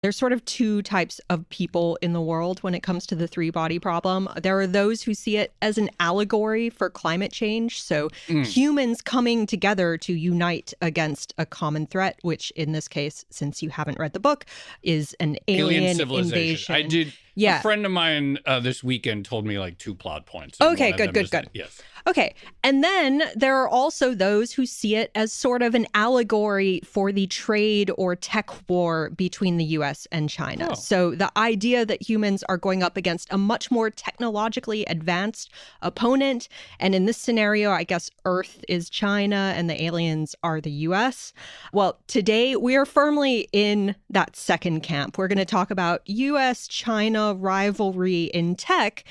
There's sort of two types of people in the world when it comes to the three-body problem. There are those who see it as an allegory for climate change. So humans coming together to unite against a common threat, which in this case, since you haven't read the book, is an alien civilization. invasion. I did. Yeah. A friend of mine this weekend told me like 2 plot points. Okay, good. Yes. Okay. And then there are also those who see it as sort of an allegory for the trade or tech war between the US and China. Oh. So the idea that humans are going up against a much more technologically advanced opponent. And in this scenario, I guess Earth is China and the aliens are the US. Well, today we are firmly in that second camp. We're going to talk about US-China rivalry in tech.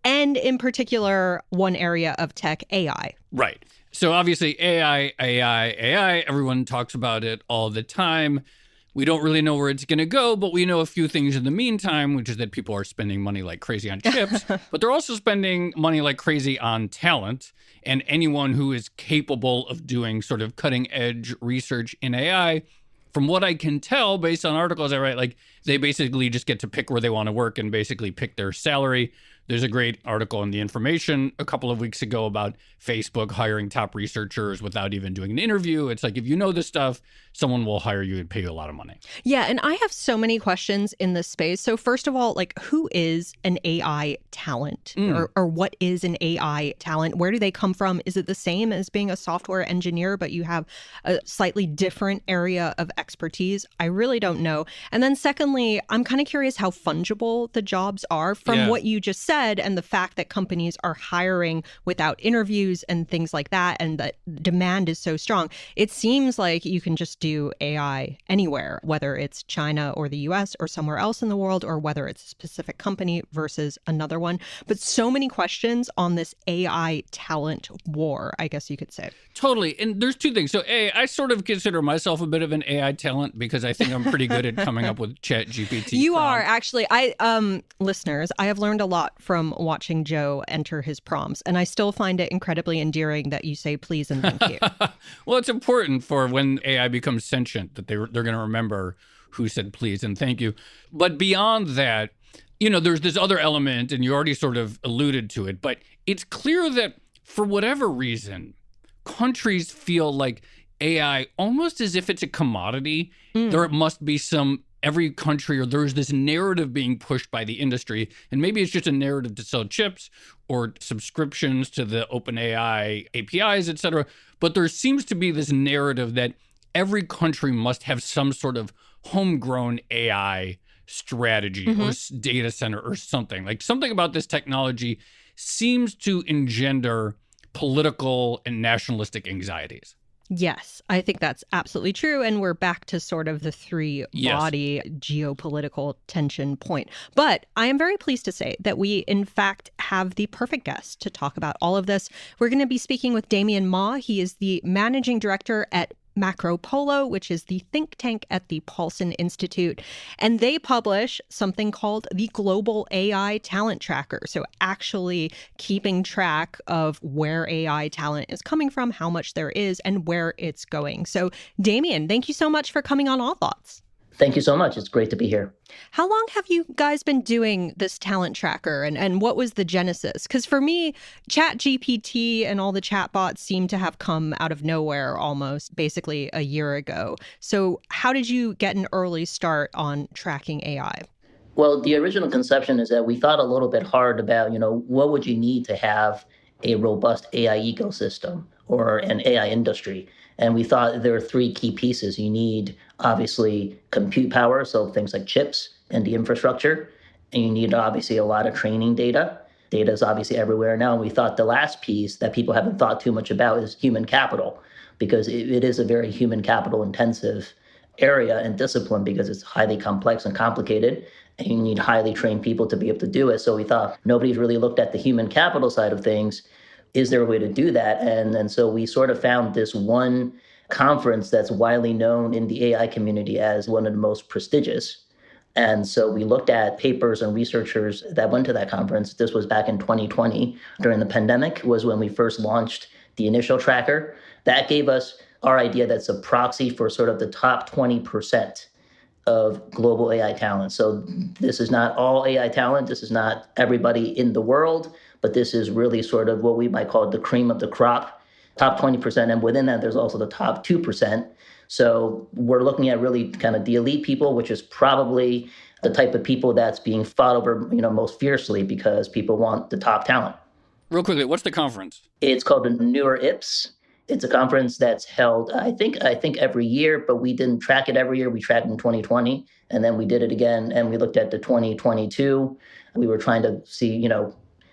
And in particular, one area of tech, AI. Right. So obviously AI, everyone talks about it all the time. We don't really know where it's going to go, but we know a few things in the meantime, which is that people are spending money like crazy on chips, but they're also spending money like crazy on talent. And anyone who is capable of doing sort of cutting edge research in AI, from what I can tell based on articles I write, like they basically just get to pick where they want to work and basically pick their salary. There's a great article in The Information a couple of weeks ago about Facebook hiring top researchers without even doing an interview. It's like, if you know this stuff, someone will hire you and pay you a lot of money. Yeah, and I have so many questions in this space. So first of all, like, who is an AI talent? Or what is an AI talent? Where do they come from? Is it the same as being a software engineer, but you have a slightly different area of expertise? I really don't know. And then secondly, I'm kind of curious how fungible the jobs are from what you just said. And the fact that companies are hiring without interviews and things like that, and that demand is so strong. It seems like you can just do AI anywhere, whether it's China or the US or somewhere else in the world, or whether it's a specific company versus another one. But so many questions on this AI talent war, I guess you could say. Totally. And there's two things. So I sort of consider myself a bit of an AI talent because I think I'm pretty good at coming up with ChatGPT. You are actually. Listeners, I have learned a lot from watching Joe enter his prompts, and I still find it incredibly endearing that you say please and thank you. Well, it's important for when AI becomes sentient that they're going to remember who said please and thank you. But beyond that, you know, there's this other element, and you already sort of alluded to it, but it's clear that for whatever reason, countries feel like AI almost as if it's a commodity. There must be every country, or there's this narrative being pushed by the industry, and maybe it's just a narrative to sell chips or subscriptions to the OpenAI APIs, et cetera. But there seems to be this narrative that every country must have some sort of homegrown AI strategy or data center or something. Like something about this technology seems to engender political and nationalistic anxieties. Yes, I think that's absolutely true. And we're back to sort of the three-body geopolitical tension point. But I am very pleased to say that we, in fact, have the perfect guest to talk about all of this. We're going to be speaking with Damien Ma. He is the managing director at Macropolo, which is the think tank at the Paulson Institute. And they publish something called the Global AI Talent Tracker. So actually keeping track of where AI talent is coming from, how much there is, and where it's going. So Damien, thank you so much for coming on All Thoughts. Thank you so much. It's great to be here. How long have you guys been doing this talent tracker, and what was the genesis? Because for me, ChatGPT and all the chatbots seem to have come out of nowhere almost basically a year ago. So how did you get an early start on tracking AI? Well, the original conception is that we thought a little bit hard about, what would you need to have a robust AI ecosystem or an AI industry? And we thought there are three key pieces. You need, obviously, compute power, so things like chips and the infrastructure. And you need, obviously, a lot of training data. Data is obviously everywhere now. And we thought the last piece that people haven't thought too much about is human capital, because it is a very human capital intensive area and discipline because it's highly complex and complicated. And you need highly trained people to be able to do it. So we thought nobody's really looked at the human capital side of things. Is there a way to do that? And so we sort of found this one conference that's widely known in the AI community as one of the most prestigious. And so we looked at papers and researchers that went to that conference. This was back in 2020 during the pandemic was when we first launched the initial tracker. That gave us our idea that's a proxy for sort of the top 20% of global AI talent. So this is not all AI talent. This is not everybody in the world, but this is really sort of what we might call the cream of the crop, top 20%. And within that, there's also the top 2%. So we're looking at really kind of the elite people, which is probably the type of people that's being fought over, most fiercely because people want the top talent. Real quickly, what's the conference? It's called the Newer IPS. It's a conference that's held, I think every year, but we didn't track it every year. We tracked it in 2020, and then we did it again, and we looked at the 2022. We were trying to see,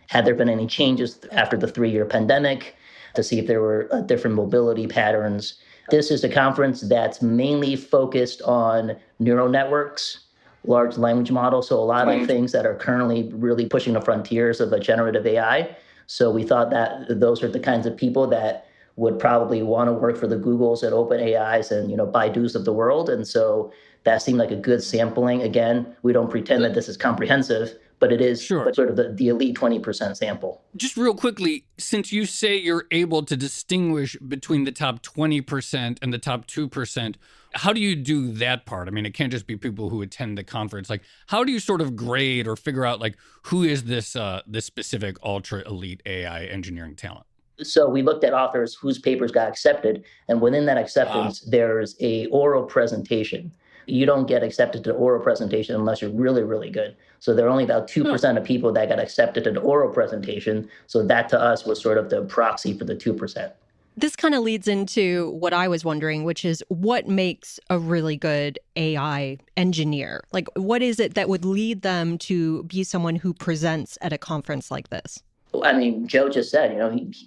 had there been any changes after the 3-year pandemic to see if there were different mobility patterns. This is a conference that's mainly focused on neural networks, large language models, so a lot of things that are currently really pushing the frontiers of a generative AI. So we thought that those are the kinds of people that would probably want to work for the Googles and OpenAIs and, Baidu's of the world. And so that seemed like a good sampling. Again, we don't pretend that this is comprehensive, but it is sort of the elite 20% sample. Just real quickly, since you say you're able to distinguish between the top 20% and the top 2%, how do you do that part? I mean, it can't just be people who attend the conference. Like, how do you sort of grade or figure out, like, who is this specific ultra elite AI engineering talent? So we looked at authors whose papers got accepted, and within that acceptance, there's a oral presentation. You don't get accepted to the oral presentation unless you're really, really good. So there are only about 2% of people that got accepted to the oral presentation. So that to us was sort of the proxy for the 2%. This kind of leads into what I was wondering, which is what makes a really good AI engineer? Like, what is it that would lead them to be someone who presents at a conference like this? I mean, Joe just said,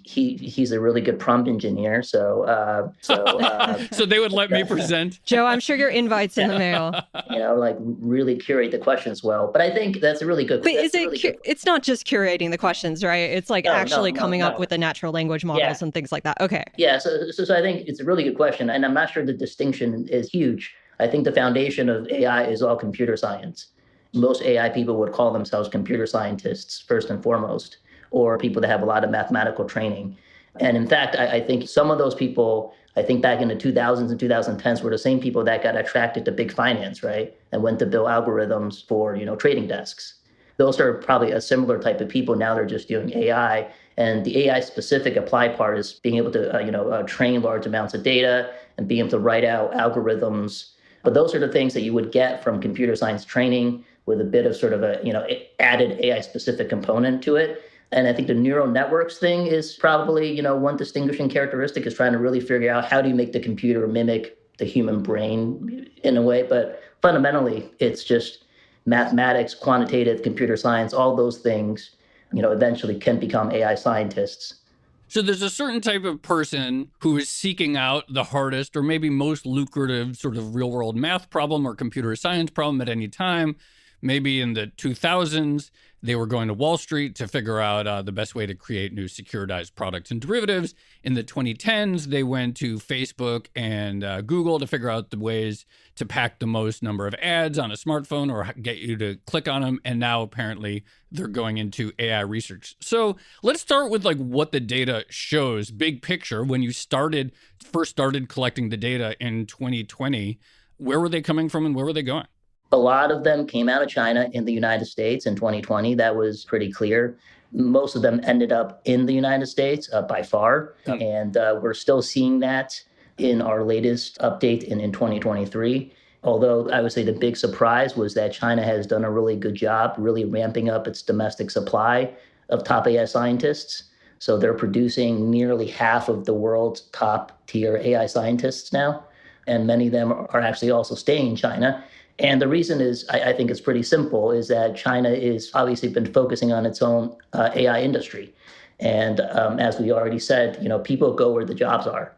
he's a really good prompt engineer. So they would let me present. Joe, I'm sure your invite's in the mail. Really curate the questions well. But I think that's a really good. But it's not just curating the questions, right? It's like coming up with the natural language models and things like that. Okay. Yeah. So I think it's a really good question, and I'm not sure the distinction is huge. I think the foundation of AI is all computer science. Most AI people would call themselves computer scientists first and foremost, or people that have a lot of mathematical training. And in fact, I think some of those people, I think back in the 2000s and 2010s, were the same people that got attracted to big finance, right? And went to build algorithms for, trading desks. Those are probably a similar type of people. Now they're just doing AI. And the AI specific apply part is being able to, train large amounts of data and being able to write out algorithms. But those are the things that you would get from computer science training with a bit of sort of a, added AI specific component to it. And I think the neural networks thing is probably, one distinguishing characteristic is trying to really figure out how do you make the computer mimic the human brain in a way. But fundamentally, it's just mathematics, quantitative computer science, all those things, eventually can become AI scientists. So there's a certain type of person who is seeking out the hardest or maybe most lucrative sort of real world math problem or computer science problem at any time. Maybe in the 2000s, they were going to Wall Street to figure out the best way to create new securitized products and derivatives. In the 2010s, they went to Facebook and Google to figure out the ways to pack the most number of ads on a smartphone or get you to click on them. And now apparently they're going into AI research. So let's start with like what the data shows, big picture. When you first started collecting the data in 2020, where were they coming from and where were they going? A lot of them came out of China in the United States in 2020. That was pretty clear. Most of them ended up in the United States by far. And we're still seeing that in our latest update in 2023. Although I would say the big surprise was that China has done a really good job really ramping up its domestic supply of top AI scientists. So they're producing nearly half of the world's top tier AI scientists now. And many of them are actually also staying in China. And the reason is, I think it's pretty simple, is that China is obviously been focusing on its own AI industry. And as we already said, people go where the jobs are.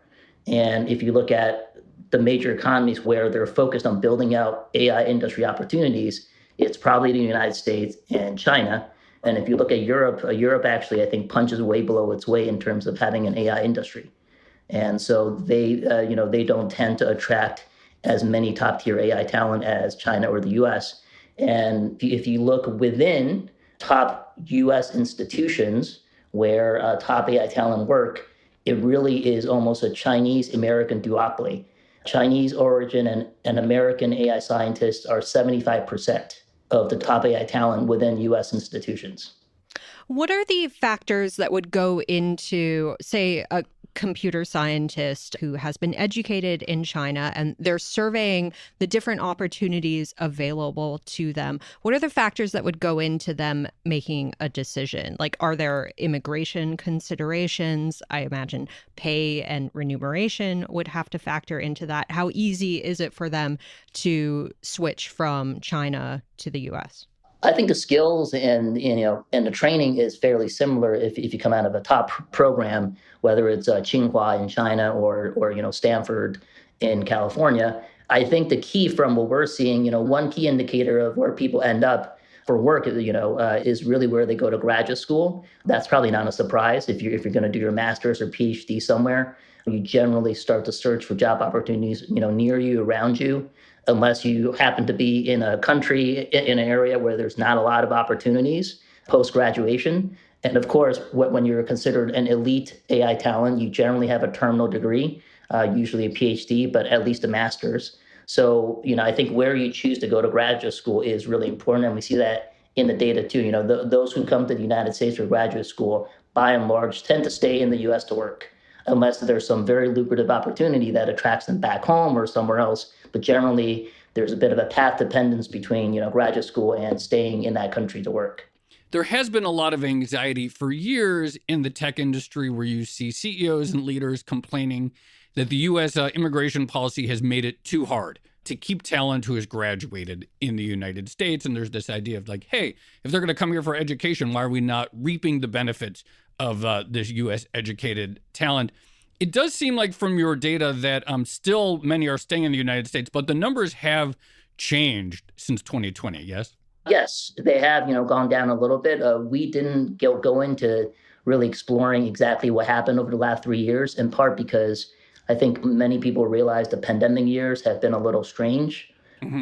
And if you look at the major economies where they're focused on building out AI industry opportunities, it's probably the United States and China. And if you look at Europe, Europe actually, I think, punches way below its weight in terms of having an AI industry. And so they don't tend to attract as many top-tier AI talent as China or the U.S. And if you look within top U.S. institutions where top AI talent work, it really is almost a Chinese-American duopoly. Chinese origin and American AI scientists are 75% of the top AI talent within US institutions. What are the factors that would go into, say, a computer scientist who has been educated in China and they're surveying the different opportunities available to them? What are the factors that would go into them making a decision? Like, are there immigration considerations? I imagine pay and remuneration would have to factor into that. How easy is it for them to switch from China to the US? I think the skills and the training is fairly similar if you come out of a top program, whether it's Tsinghua in China or Stanford in California. I think the key from what we're seeing, one key indicator of where people end up for work, is really where they go to graduate school. That's probably not a surprise if you're going to do your master's or PhD somewhere. You generally start to search for job opportunities, near you, around you. Unless you happen to be in a country, in an area where there's not a lot of opportunities post-graduation. And of course, when you're considered an elite AI talent, you generally have a terminal degree, usually a PhD, but at least a master's. So, I think where you choose to go to graduate school is really important. And we see that in the data too. Those who come to the United States for graduate school, by and large, tend to stay in the US to work, unless there's some very lucrative opportunity that attracts them back home or somewhere else. But generally, there's a bit of a path dependence between, graduate school and staying in that country to work. There has been a lot of anxiety for years in the tech industry where you see CEOs and leaders complaining that the U.S. Immigration policy has made it too hard to keep talent who has graduated in the United States. And there's this idea of like, hey, if they're going to come here for education, why are we not reaping the benefits of this U.S. educated talent? It does seem like from your data that still many are staying in the United States, but the numbers have changed since 2020, yes? Yes, they have, gone down a little bit. We didn't go into really exploring exactly what happened over the last 3 years, in part because I think many people realize the pandemic years have been a little strange,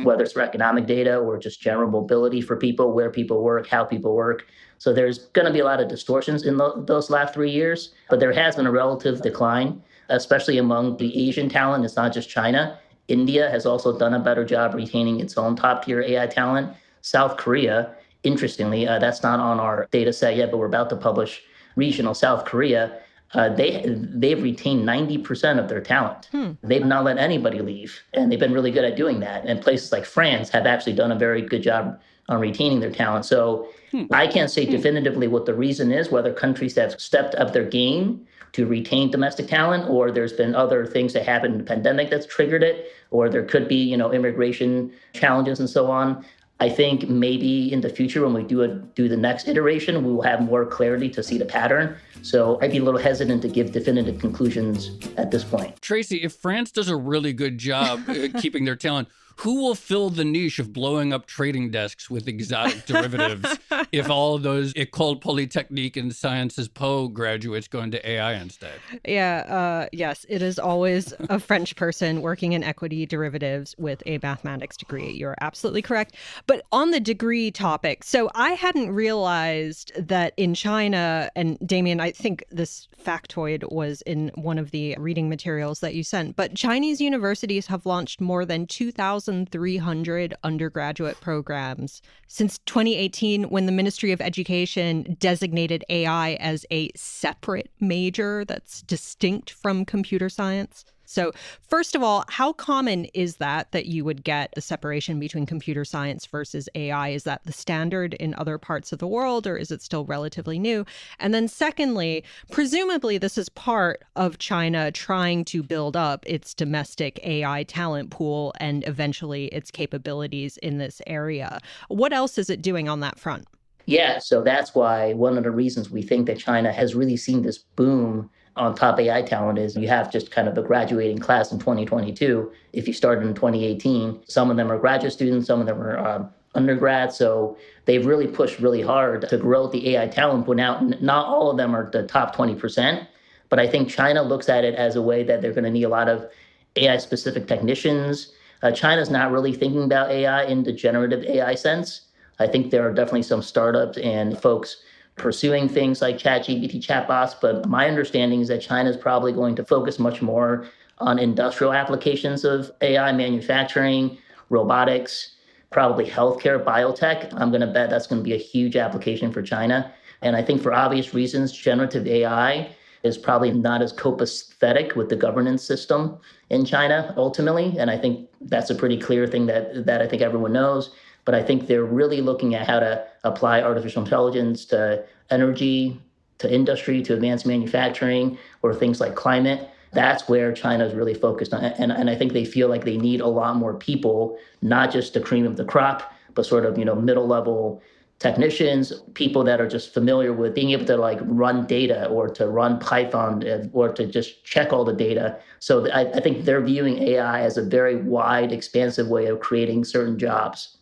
whether it's for economic data or just general mobility for people, where people work, how people work. So there's going to be a lot of distortions in those last 3 years, but there has been a relative decline, especially among the Asian talent. It's not just China. India has also done a better job retaining its own top-tier AI talent. South Korea, interestingly, that's not on our data set yet, but we're about to publish regional South Korea. They've retained 90% of their talent. They've not let anybody leave, and they've been really good at doing that. And places like France have actually done a very good job on retaining their talent. So I can't say definitively what the reason is, whether countries have stepped up their game to retain domestic talent, or there's been other things that happened in the pandemic that's triggered it, or there could be, immigration challenges and so on. I think maybe in the future, when we do the next iteration, we will have more clarity to see the pattern. So I'd be a little hesitant to give definitive conclusions at this point. Tracy, if France does a really good job keeping their talent, who will fill the niche of blowing up trading desks with exotic derivatives if all of those École Polytechnique and Sciences Po graduates go into AI instead? Yes, it is always a French person working in equity derivatives with a mathematics degree. You're absolutely correct. But on the degree topic, so I hadn't realized that in China, and Damien, I think this factoid was in one of the reading materials that you sent, but Chinese universities have launched more than 2,300 undergraduate programs since 2018, when the Ministry of Education designated AI as a separate major that's distinct from computer science. So first of all, how common is that you would get the separation between computer science versus AI? Is that the standard in other parts of the world, or is it still relatively new? And then secondly, presumably this is part of China trying to build up its domestic AI talent pool and eventually its capabilities in this area. What else is it doing on that front? Yeah, so that's why one of the reasons we think that China has really seen this boom on top AI talent is you have just kind of a graduating class in 2022. If you started in 2018, some of them are graduate students, some of them are undergrads. So they've really pushed really hard to grow the AI talent pool. Now, not all of them are the top 20%, but I think China looks at it as a way that they're going to need a lot of AI-specific technicians. China's not really thinking about AI in the generative AI sense. I think there are definitely some startups and folks pursuing things like ChatGPT chatbots, but my understanding is that China is probably going to focus much more on industrial applications of AI, manufacturing, robotics, probably healthcare, biotech. I'm going to bet that's going to be a huge application for China. And I think for obvious reasons, generative AI is probably not as copacetic with the governance system in China ultimately. And I think that's a pretty clear thing that I think everyone knows. But I think they're really looking at how to apply artificial intelligence to energy, to industry, to advanced manufacturing, or things like climate. That's where China is really focused on. And I think they feel like they need a lot more people, not just the cream of the crop, but sort of, middle level technicians, people that are just familiar with being able to like run data or to run Python or to just check all the data. So I think they're viewing AI as a very wide, expansive way of creating certain jobs.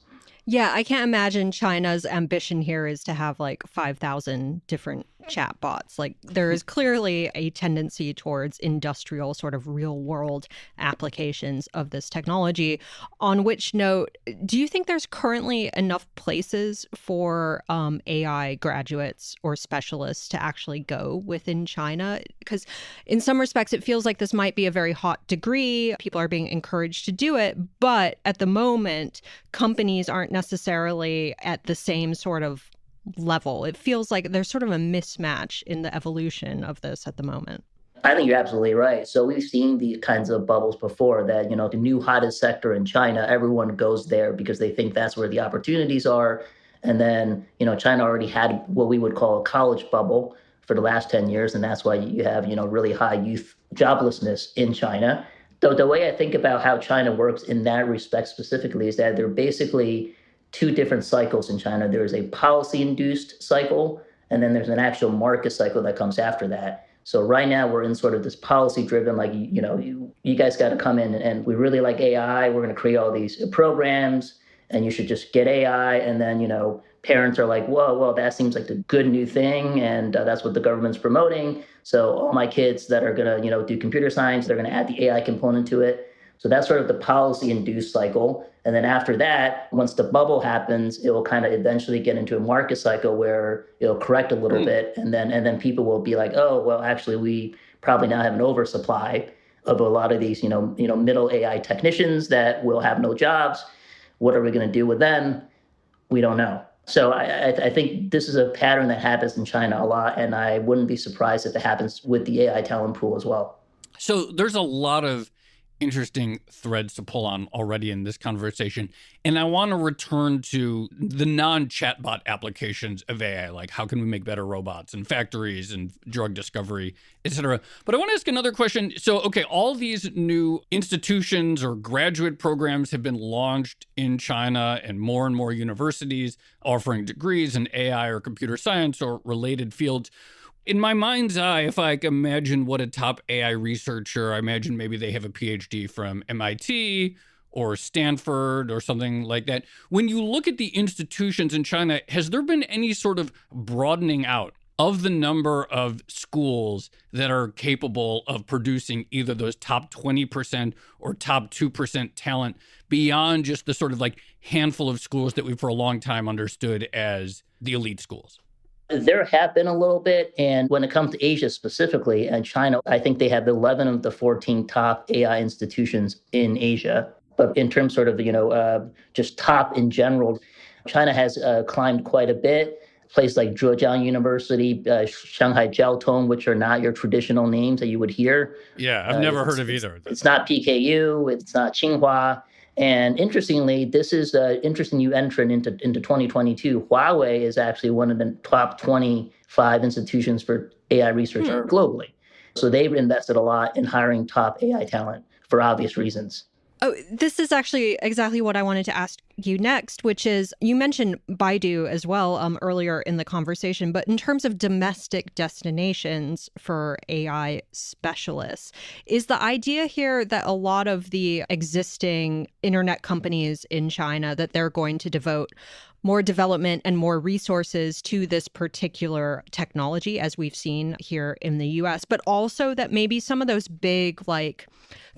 Yeah, I can't imagine China's ambition here is to have like 5,000 different chatbots. Like there is clearly a tendency towards industrial sort of real world applications of this technology. On which note, do you think there's currently enough places for AI graduates or specialists to actually go within China? Because in some respects, it feels like this might be a very hot degree. People are being encouraged to do it. But at the moment, companies aren't necessarily at the same sort of level. It feels like there's sort of a mismatch in the evolution of this at the moment. I think you're absolutely right. So we've seen these kinds of bubbles before that, the new hottest sector in China, everyone goes there because they think that's where the opportunities are. And then, China already had what we would call a college bubble for the last 10 years. And that's why you have, really high youth joblessness in China. Though the way I think about how China works in that respect specifically is that they're basically two different cycles in China. There is a policy-induced cycle, and then there's an actual market cycle that comes after that. So right now we're in sort of this policy-driven, like, you guys got to come in and we really like AI. We're going to create all these programs and you should just get AI. And then, parents are like, whoa, well, that seems like a good new thing. And that's what the government's promoting. So all my kids that are going to, do computer science, they're going to add the AI component to it. So that's sort of the policy-induced cycle. And then after that, once the bubble happens, it will kind of eventually get into a market cycle where it'll correct a little bit. And then people will be like, oh, well, actually, we probably now have an oversupply of a lot of these, middle AI technicians that will have no jobs. What are we going to do with them? We don't know. So I think this is a pattern that happens in China a lot. And I wouldn't be surprised if it happens with the AI talent pool as well. So there's a lot of interesting threads to pull on already in this conversation. And I want to return to the non-chatbot applications of AI, like how can we make better robots in factories and drug discovery, et cetera. But I want to ask another question. So, okay, all these new institutions or graduate programs have been launched in China and more universities offering degrees in AI or computer science or related fields. In my mind's eye, if I imagine what a top AI researcher, I imagine maybe they have a PhD from MIT or Stanford or something like that. When you look at the institutions in China, has there been any sort of broadening out of the number of schools that are capable of producing either those top 20% or top 2% talent beyond just the sort of like handful of schools that we've for a long time understood as the elite schools? There have been a little bit. And when it comes to Asia specifically and China, I think they have 11 of the 14 top AI institutions in Asia. But in terms sort of, just top in general, China has climbed quite a bit. Places like Zhejiang University, Shanghai Jiaotong, which are not your traditional names that you would hear. Yeah, I've never heard of either. It's not PKU, it's not Tsinghua. And interestingly, this is an interesting new entrant into 2022. Huawei is actually one of the top 25 institutions for AI research globally. So they've invested a lot in hiring top AI talent for obvious reasons. Oh, this is actually exactly what I wanted to ask you next, which is you mentioned Baidu as well earlier in the conversation, but in terms of domestic destinations for AI specialists, is the idea here that a lot of the existing internet companies in China, that they're going to devote more development and more resources to this particular technology, as we've seen here in the US, but also that maybe some of those big, like,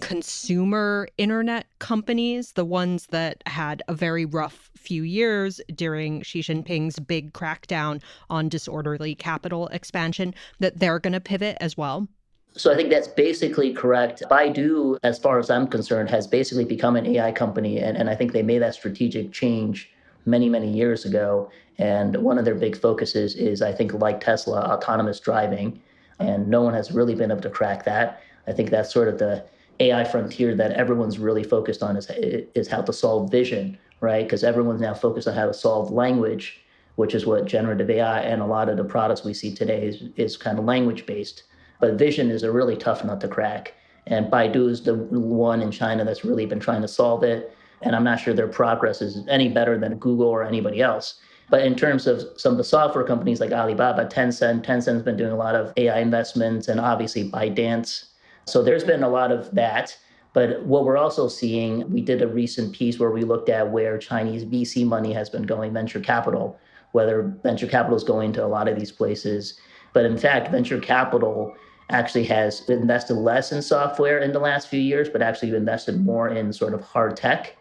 consumer internet companies, the ones that had a very rough few years during Xi Jinping's big crackdown on disorderly capital expansion, that they're going to pivot as well? So I think that's basically correct. Baidu, as far as I'm concerned, has basically become an AI company. And I think they made that strategic change many, many years ago. And one of their big focuses is, I think, like Tesla, autonomous driving. And no one has really been able to crack that. I think that's sort of the AI frontier that everyone's really focused on is how to solve vision, right? Because everyone's now focused on how to solve language, which is what generative AI and a lot of the products we see today is kind of language based. But vision is a really tough nut to crack. And Baidu is the one in China that's really been trying to solve it. And I'm not sure their progress is any better than Google or anybody else. But in terms of some of the software companies like Alibaba, Tencent's been doing a lot of AI investments, and obviously ByteDance. So there's been a lot of that. But what we're also seeing, we did a recent piece where we looked at where Chinese VC money has been going, venture capital, whether venture capital is going to a lot of these places. But in fact, venture capital actually has invested less in software in the last few years, but actually invested more in sort of hard tech,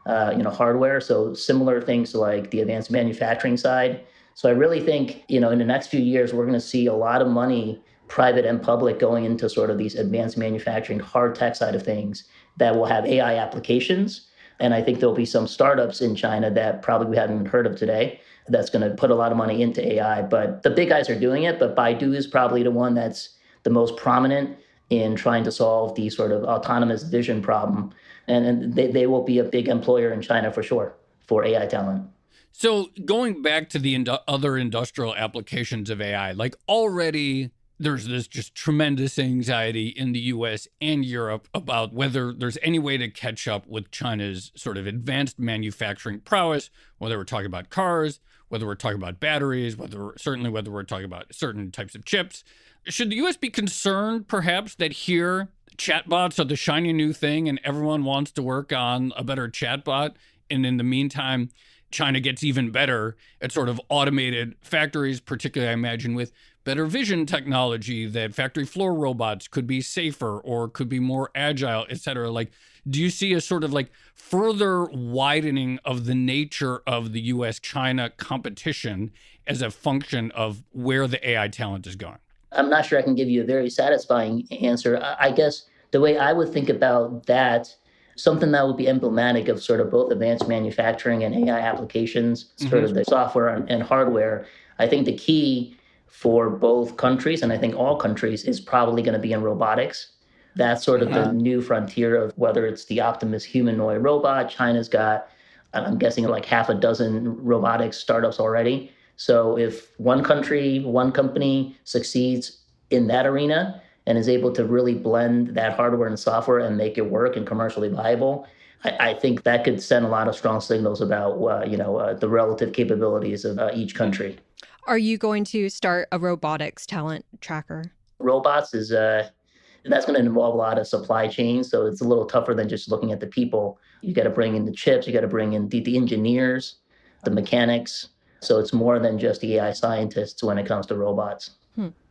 hardware. So similar things to like the advanced manufacturing side. So I really think, in the next few years, we're going to see a lot of money, private and public, going into sort of these advanced manufacturing, hard tech side of things that will have AI applications. And I think there'll be some startups in China that probably we haven't even heard of today that's going to put a lot of money into AI. But the big guys are doing it, but Baidu is probably the one that's the most prominent in trying to solve the sort of autonomous vision problem. And they will be a big employer in China for sure for AI talent. So going back to the other industrial applications of AI, like already there's this just tremendous anxiety in the US and Europe about whether there's any way to catch up with China's sort of advanced manufacturing prowess, whether we're talking about cars, whether we're talking about batteries, whether we're talking about certain types of chips. Should the US be concerned perhaps that here chatbots are the shiny new thing and everyone wants to work on a better chatbot, and in the meantime China gets even better at sort of automated factories, particularly I imagine with better vision technology, that factory floor robots could be safer or could be more agile, et cetera? Like, do you see a sort of like further widening of the nature of the US-China competition as a function of where the AI talent is going? I'm not sure I can give you a very satisfying answer. I guess the way I would think about that, something that would be emblematic of sort of both advanced manufacturing and AI applications, sort of the software and hardware. I think the key for both countries, and I think all countries, is probably going to be in robotics. That's sort of the new frontier of whether it's the Optimus humanoid robot. China's got, I'm guessing, like half a dozen robotics startups already. So if one country, one company succeeds in that arena and is able to really blend that hardware and software and make it work and commercially viable, I think that could send a lot of strong signals about the relative capabilities of each country. Are you going to start a robotics talent tracker? Robots that's going to involve a lot of supply chains, so it's a little tougher than just looking at the people. You got to bring in the chips, you got to bring in the engineers, the mechanics. So it's more than just the AI scientists when it comes to robots.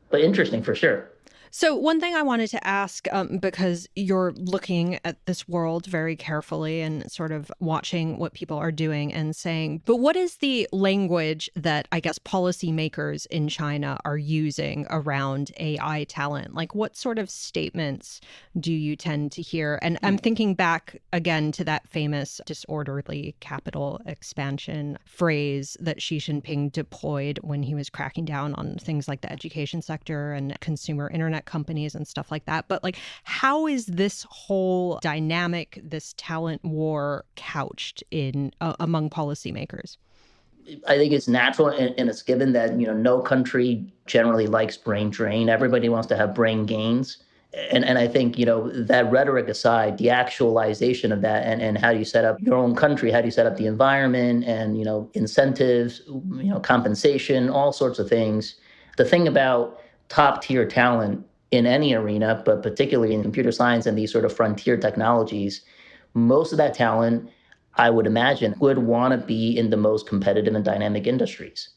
But interesting for sure. So one thing I wanted to ask, because you're looking at this world very carefully and sort of watching what people are doing and saying, but what is the language that I guess policymakers in China are using around AI talent? Like what sort of statements do you tend to hear? And I'm thinking back again to that famous disorderly capital expansion phrase that Xi Jinping deployed when he was cracking down on things like the education sector and consumer internet companies and stuff like that. But like, how is this whole dynamic, this talent war couched in among policymakers? I think it's natural and it's given that, no country generally likes brain drain. Everybody wants to have brain gains. And I think, that rhetoric aside, the actualization of that and how you set up your own country, how do you set up the environment and, incentives, compensation, all sorts of things. The thing about top tier talent in any arena, but particularly in computer science and these sort of frontier technologies, most of that talent, I would imagine, would want to be in the most competitive and dynamic industries.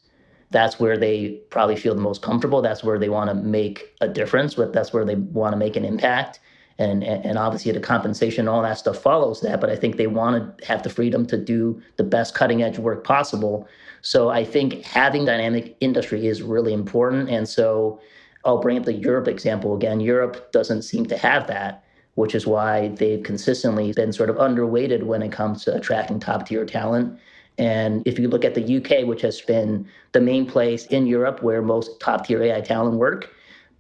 That's where they probably feel the most comfortable. That's where they want to make a difference. That's where they want to make an impact. And obviously the compensation, all that stuff follows that. But I think they want to have the freedom to do the best cutting edge work possible. So I think having dynamic industry is really important. And so I'll bring up the Europe example again. Europe doesn't seem to have that, which is why they've consistently been sort of underweighted when it comes to attracting top-tier talent. And if you look at the UK, which has been the main place in Europe where most top-tier AI talent work,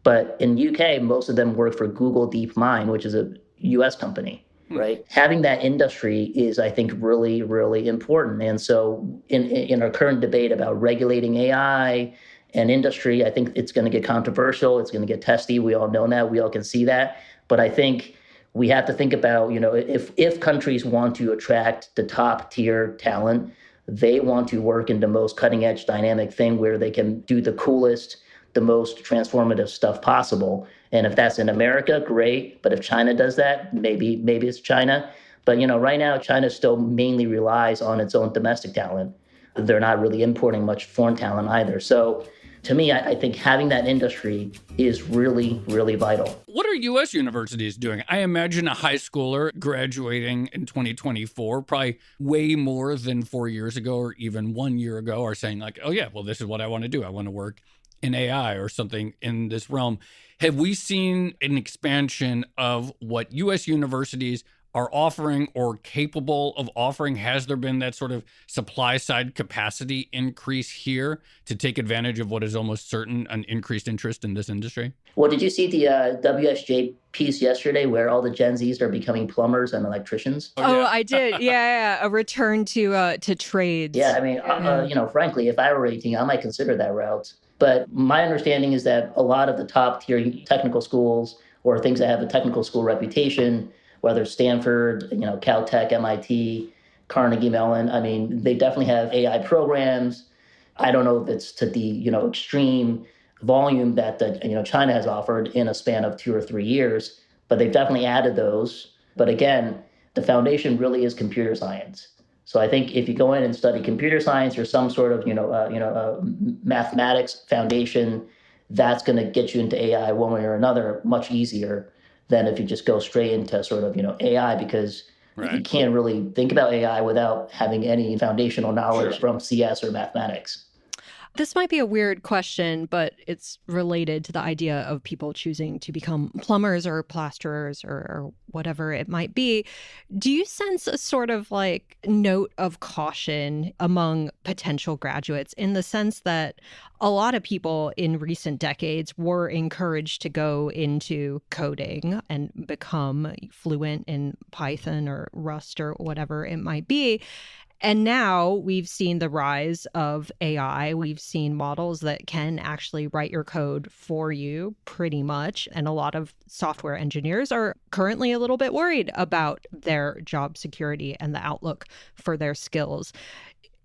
but in UK, most of them work for Google DeepMind, which is a US company, right? Having that industry is, I think, really, really important. And so in our current debate about regulating AI and industry, I think it's going to get controversial. It's going to get testy. We all know that. We all can see that. But I think we have to think about, if countries want to attract the top tier talent, they want to work in the most cutting edge dynamic thing where they can do the coolest, the most transformative stuff possible. And if that's in America, great. But if China does that, maybe it's China. But right now, China still mainly relies on its own domestic talent. They're not really importing much foreign talent either. So to me, I think having that industry is really, really vital. What are U.S. universities doing? I imagine a high schooler graduating in 2024, probably way more than 4 years ago or even 1 year ago, are saying like, oh yeah, well, this is what I want to do. I want to work in AI or something in this realm. Have we seen an expansion of what U.S. universities are offering or capable of offering? Has there been that sort of supply side capacity increase here to take advantage of what is almost certain an increased interest in this industry? Well, did you see the WSJ piece yesterday where all the Gen Zs are becoming plumbers and electricians? Oh, yeah. I did. Yeah. A return to trades. Yeah, I mean, frankly, if I were 18, I might consider that route. But my understanding is that a lot of the top tier technical schools or things that have a technical school reputation, whether Stanford, Caltech, MIT, Carnegie Mellon, I mean, they definitely have AI programs. I don't know if it's to the, extreme volume that China has offered in a span of 2 or 3 years, but they've definitely added those. But again, the foundation really is computer science. So I think if you go in and study computer science or some sort of, mathematics foundation, that's going to get you into AI one way or another much easier than if you just go straight into sort of, AI, because you can't really think about AI without having any foundational knowledge from CS or mathematics. This might be a weird question, but it's related to the idea of people choosing to become plumbers or plasterers or whatever it might be. Do you sense a sort of like note of caution among potential graduates in the sense that a lot of people in recent decades were encouraged to go into coding and become fluent in Python or Rust or whatever it might be? And now we've seen the rise of AI. We've seen models that can actually write your code for you pretty much. And a lot of software engineers are currently a little bit worried about their job security and the outlook for their skills.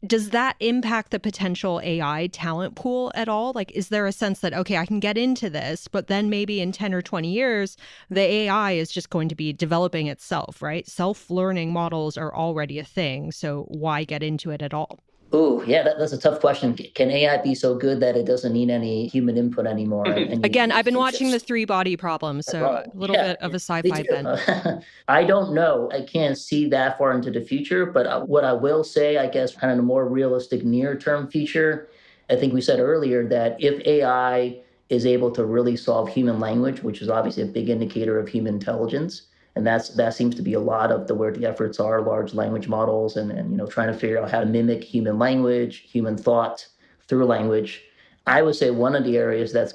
Does that impact the potential AI talent pool at all? Like, is there a sense that, okay, I can get into this, but then maybe in 10 or 20 years, the AI is just going to be developing itself, right? Self-learning models are already a thing. So why get into it at all? Oh, yeah, that's a tough question. Can AI be so good that it doesn't need any human input anymore? Again, I've been watching the 3 Body Problem, so a little bit of a sci-fi bent. I don't know. I can't see that far into the future, but what I will say, I guess, kind of a more realistic near-term future, I think we said earlier that if AI is able to really solve human language, which is obviously a big indicator of human intelligence, and that seems to be a lot of where the efforts are, large language models and trying to figure out how to mimic human language, human thought through language. I would say one of the areas that's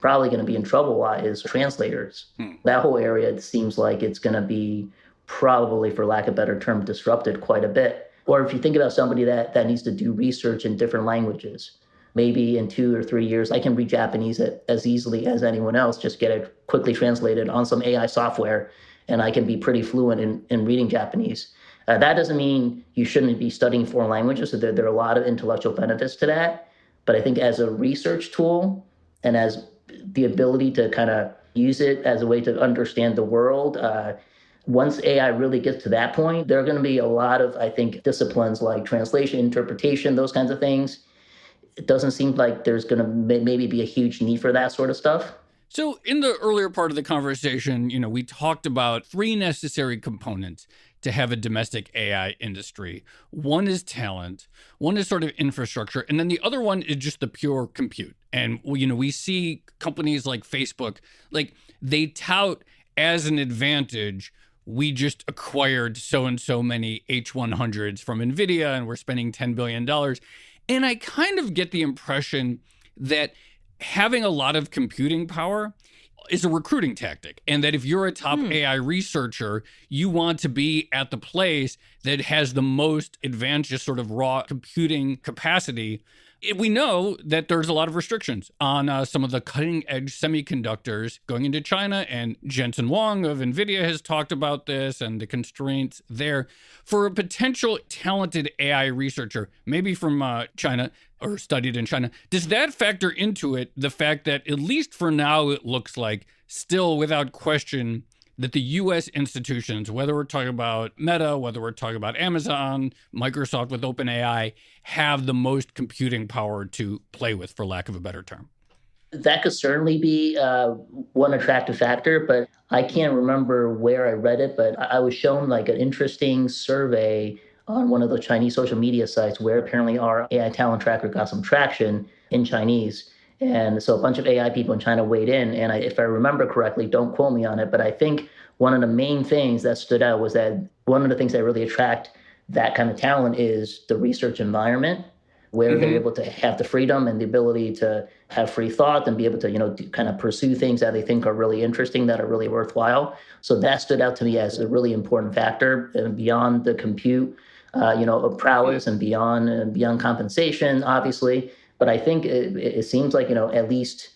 probably going to be in trouble is translators. That whole area, it seems like it's going to be probably, for lack of a better term, disrupted quite a bit. Or if you think about somebody that needs to do research in different languages, maybe in 2 or 3 years, I can read Japanese as easily as anyone else, just get it quickly translated on some AI software, and I can be pretty fluent in reading Japanese. That doesn't mean you shouldn't be studying foreign languages. So there are a lot of intellectual benefits to that. But I think as a research tool and as the ability to kind of use it as a way to understand the world, once AI really gets to that point, there are going to be a lot of, I think, disciplines like translation, interpretation, those kinds of things. It doesn't seem like there's going to maybe be a huge need for that sort of stuff. So in the earlier part of the conversation, we talked about 3 necessary components to have a domestic AI industry. One is talent, one is sort of infrastructure, and then the other one is just the pure compute. And, we see companies like Facebook, like they tout as an advantage, we just acquired so many H100s from NVIDIA and we're spending $10 billion. And I kind of get the impression that having a lot of computing power is a recruiting tactic. And that if you're a top AI researcher, you want to be at the place that has the most advanced, just sort of raw computing capacity. We know that there's a lot of restrictions on some of the cutting edge semiconductors going into China, and Jensen Huang of NVIDIA has talked about this and the constraints there. For a potential talented AI researcher, maybe from China or studied in China, does that factor into it, the fact that at least for now, it looks like still without question that the U.S. institutions, whether we're talking about Meta, whether we're talking about Amazon, Microsoft with OpenAI, have the most computing power to play with, for lack of a better term? That could certainly be one attractive factor, but I can't remember where I read it, but I was shown like an interesting survey on one of the Chinese social media sites where apparently our AI talent tracker got some traction in Chinese. And so a bunch of AI people in China weighed in. And if I remember correctly, don't quote me on it, but I think one of the main things that stood out was that one of the things that really attract that kind of talent is the research environment, where they're able to have the freedom and the ability to have free thought and be able to, kind of pursue things that they think are really interesting, that are really worthwhile. So that stood out to me as a really important factor, and beyond the compute, prowess and beyond compensation, obviously. But I think it seems like, at least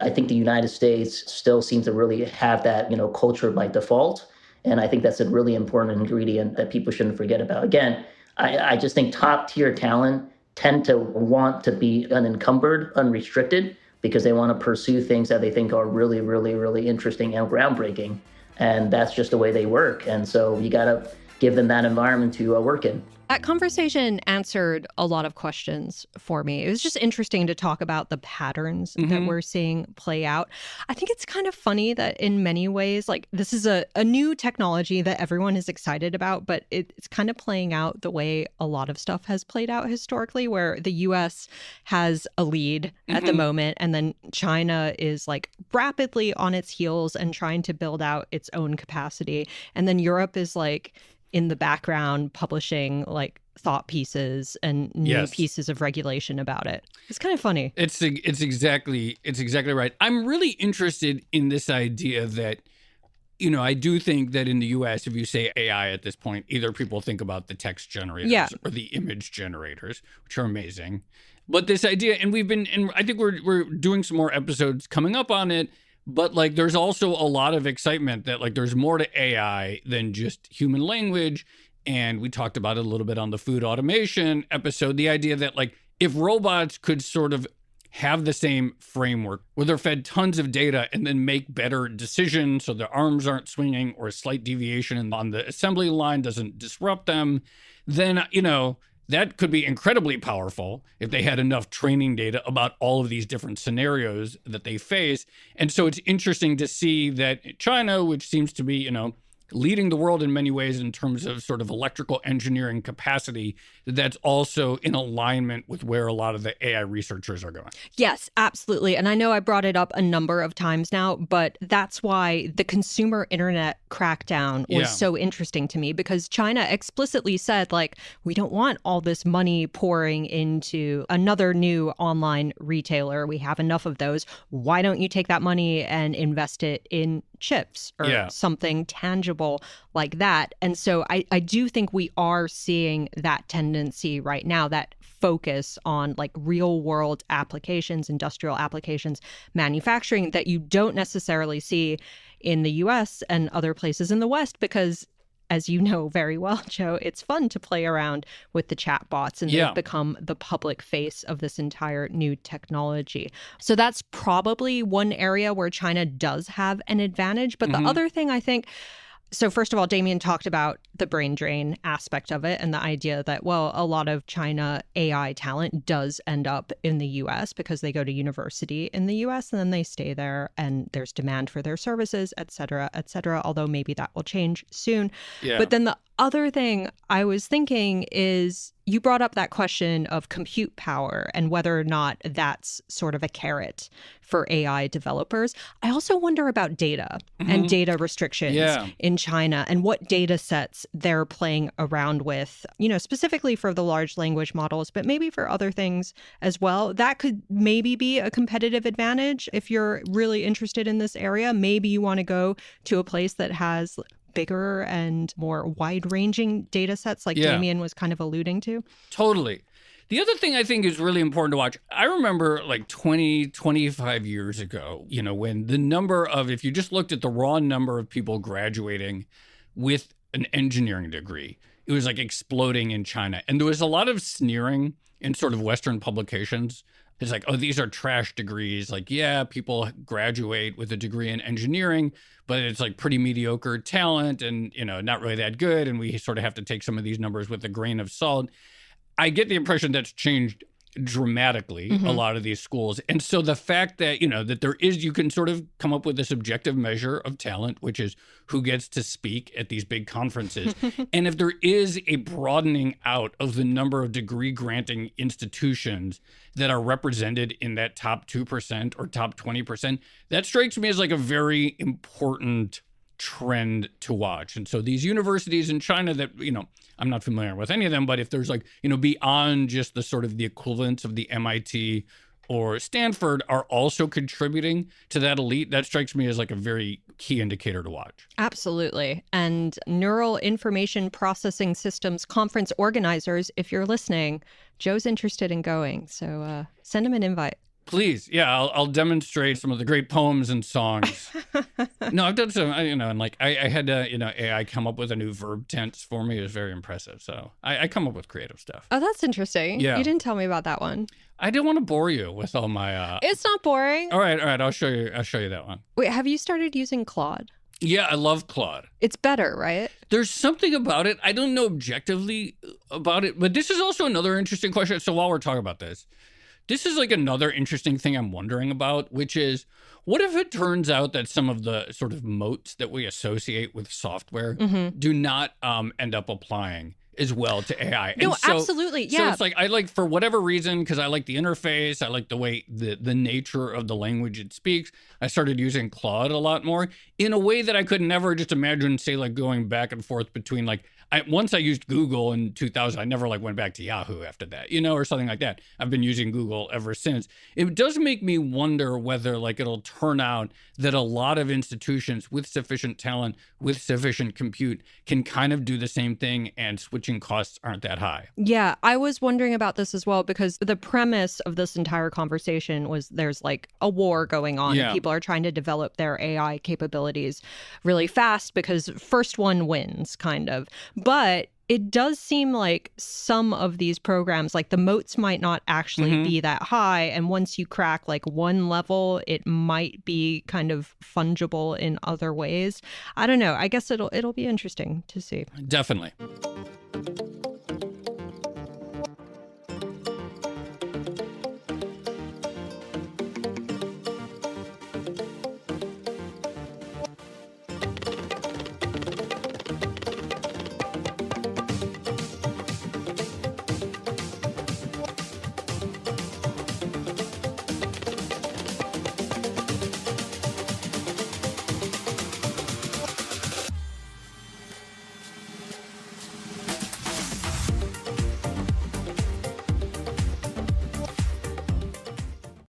I think the United States still seems to really have that, culture by default. And I think that's a really important ingredient that people shouldn't forget about. Again, I just think top tier talent tend to want to be unencumbered, unrestricted, because they want to pursue things that they think are really, really, really interesting and groundbreaking. And that's just the way they work. And so you got to give them that environment to work in. That conversation answered a lot of questions for me. It was just interesting to talk about the patterns that we're seeing play out. I think it's kind of funny that in many ways, like this is a new technology that everyone is excited about, but it's kind of playing out the way a lot of stuff has played out historically, where the US has a lead at the moment, and then China is like rapidly on its heels and trying to build out its own capacity. And then Europe is like in the background publishing like thought pieces and new pieces of regulation about it. It's kind of funny. It's exactly right. I'm really interested in this idea that, I do think that in the US, if you say AI at this point, either people think about the text generators or the image generators, which are amazing. But this idea, and I think we're doing some more episodes coming up on it, but like there's also a lot of excitement that like there's more to AI than just human language. And we talked about it a little bit on the food automation episode, the idea that like if robots could sort of have the same framework where they're fed tons of data and then make better decisions so their arms aren't swinging or a slight deviation on the assembly line doesn't disrupt them, then, that could be incredibly powerful if they had enough training data about all of these different scenarios that they face. And so it's interesting to see that China, which seems to be, leading the world in many ways in terms of sort of electrical engineering capacity, that's also in alignment with where a lot of the AI researchers are going. Yes, absolutely. And I know I brought it up a number of times now, but that's why the consumer internet crackdown was so interesting to me, because China explicitly said, like, we don't want all this money pouring into another new online retailer. We have enough of those. Why don't you take that money and invest it in chips or something tangible like that? And so I do think we are seeing that tendency right now, that focus on like real world applications, industrial applications, manufacturing, that you don't necessarily see in the US and other places in the West, because as you know very well, Joe, it's fun to play around with the chatbots, and they've become the public face of this entire new technology. So that's probably one area where China does have an advantage. But the other thing I think, so first of all, Damien talked about the brain drain aspect of it and the idea that, well, a lot of China AI talent does end up in the US because they go to university in the US and then they stay there and there's demand for their services, et cetera, although maybe that will change soon. But then the other thing I was thinking is you brought up that question of compute power and whether or not that's sort of a carrot for AI developers. I also wonder about data and data restrictions in China and what data sets they're playing around with, specifically for the large language models, but maybe for other things as well. That could maybe be a competitive advantage if you're really interested in this area. Maybe you want to go to a place that has bigger and more wide-ranging data sets like Damien was kind of alluding to. Totally. The other thing I think is really important to watch, I remember like 20, 25 years ago, when the number of, if you just looked at the raw number of people graduating with an engineering degree, it was like exploding in China. And there was a lot of sneering in sort of Western publications. It's like, oh, these are trash degrees. Like, yeah, people graduate with a degree in engineering, but it's like pretty mediocre talent and, not really that good. And we sort of have to take some of these numbers with a grain of salt. I get the impression that's changed dramatically, a lot of these schools. And so the fact that, that there is, you can sort of come up with this objective measure of talent, which is who gets to speak at these big conferences. And if there is a broadening out of the number of degree granting institutions that are represented in that top 2% or top 20%, that strikes me as like a very important trend to watch. And so these universities in China that, I'm not familiar with any of them, but if there's like, beyond just the sort of the equivalents of the MIT or Stanford are also contributing to that elite, that strikes me as like a very key indicator to watch. Absolutely. And Neural Information Processing Systems conference organizers, if you're listening, Joe's interested in going. So send him an invite. Please. Yeah, I'll demonstrate some of the great poems and songs. No, I've done some, and like I had, AI come up with a new verb tense for me. It was very impressive. So I come up with creative stuff. Oh, that's interesting. Yeah. You didn't tell me about that one. I didn't want to bore you with all my... It's not boring. All right. I'll show you that one. Wait, have you started using Claude? Yeah, I love Claude. It's better, right? There's something about it. I don't know objectively about it, but this is also another interesting question. So while we're talking about this is like another interesting thing I'm wondering about, which is what if it turns out that some of the sort of moats that we associate with software do not end up applying as well to AI? No, absolutely. Yeah. So it's like, I like, for whatever reason, because I like the interface, I like the way the nature of the language it speaks, I started using Claude a lot more in a way that I could never just imagine, say, like going back and forth between like, once I used Google in 2000, I never like went back to Yahoo after that, or something like that. I've been using Google ever since. It does make me wonder whether like it'll turn out that a lot of institutions with sufficient talent, with sufficient compute can kind of do the same thing and switching costs aren't that high. Yeah, I was wondering about this as well because the premise of this entire conversation was there's like a war going on and people are trying to develop their AI capabilities really fast because first one wins kind of. But it does seem like some of these programs, like the moats might not actually be that high. And once you crack like one level, it might be kind of fungible in other ways. I don't know. I guess it'll be interesting to see. Definitely.